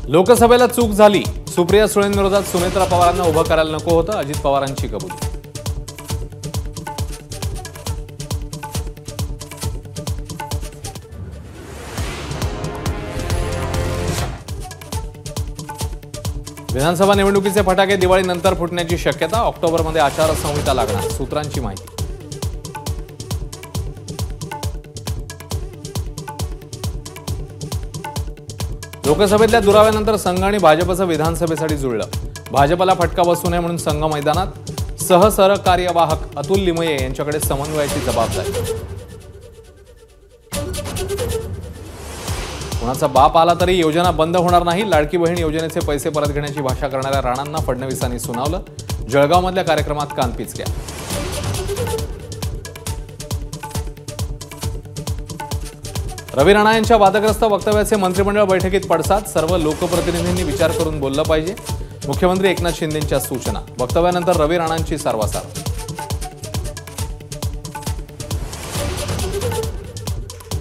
लोकसभेला चूक झाली, सुप्रिया सुळेंविरोधात सुनेत्रा पवारांना उभं करायला नको होतं, अजित पवारांची कबुली. विधानसभा निवडणुकीचे फटाके दिवाळीनंतर फुटण्याची शक्यता, ऑक्टोबरमध्ये आचारसंहिता लागणार, सूत्रांची माहिती. लोकसभेतल्या दुराव्यानंतर संघ आणि भाजपचं विधानसभेसाठी जुळलं. भाजपला फटका बसू नये म्हणून संघ मैदानात, सहकार्यवाहक अतुल लिमये यांच्याकडे समन्वयाची जबाबदारी. कुणाचा बाप आला तरी योजना बंद होणार नाही, लाडकी बहीण योजनेचे पैसे परत घेण्याची भाषा करणाऱ्या राणांना फडणवीसांनी सुनावलं. जळगावमधल्या कार्यक्रमात कानपिचक्या. रवी राणा यांच्या वादग्रस्त वक्तव्याचे मंत्रिमंडळ बैठकीत पडसाद, सर्व लोकप्रतिनिधींनी विचार करून बोललं पाहिजे, मुख्यमंत्री एकनाथ शिंदेंच्या सूचना. वक्तव्यानंतर रवी राणांची सारवासार.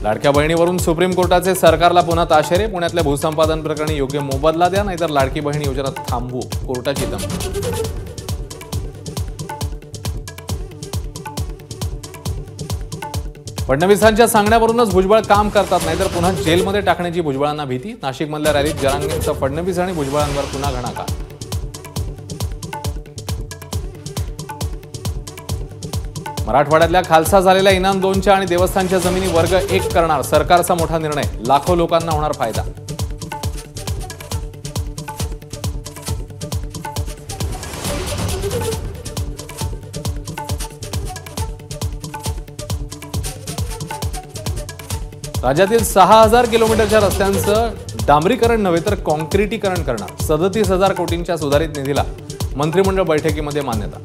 लाडक्या बहिणीवरून सुप्रीम कोर्टाचे सरकारला पुन्हा ताशेरे, पुण्यातल्या भूसंपादन प्रकरणी योग्य मोबदला द्या, नाहीतर लाडकी बहीण योजना थांबवू, कोर्टाची धमकी. फडणवीसांच्या सांगण्यावरूनच भुजबळ काम करतात, नाहीतर पुन्हा जेलमध्ये टाकण्याची भुजबळांना भीती. नाशिकमधल्या रॅलीत जरांगेंचा फडणवीस आणि भुजबळांवर पुन्हा घणाघात. मराठवाड्यातल्या खालसा झालेल्या इनाम 2च्या आणि देवस्थानच्या जमिनी वर्ग 1 करणार, सरकारचा मोठा निर्णय, लाखो लोकांना होणार फायदा. राज्यातील 6000 किलोमीटरच्या रस्त्यांचं डांबरीकरण नव्हे तर कॉन्क्रिटीकरण करणार, 37,000 कोटींच्या सुधारित निधीला मंत्रिमंडळ बैठकीमध्ये मान्यता.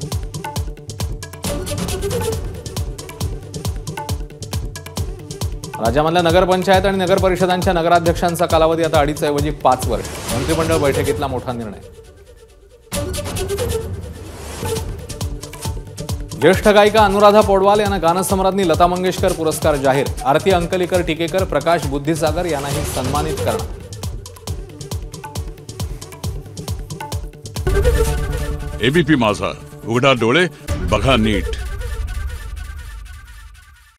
राज्यामधल्या नगरपंचायत आणि नगर परिषदांच्या नगराध्यक्षांचा कालावधी आता 2.5 ऐवजी 5 वर्ष, मंत्रिमंडळ बैठकीतला मोठा निर्णय. ज्येष्ठ गायिका अनुराधा पौडवाल यांना गानसम्राज्ञी लता मंगेशकर पुरस्कार जाहीर, आरती अंकलीकर टिकेकर, प्रकाश बुद्धिसागर यांनाही सन्मानित करणार. एबीपी माझा, उघडा डोळे बघा नीट.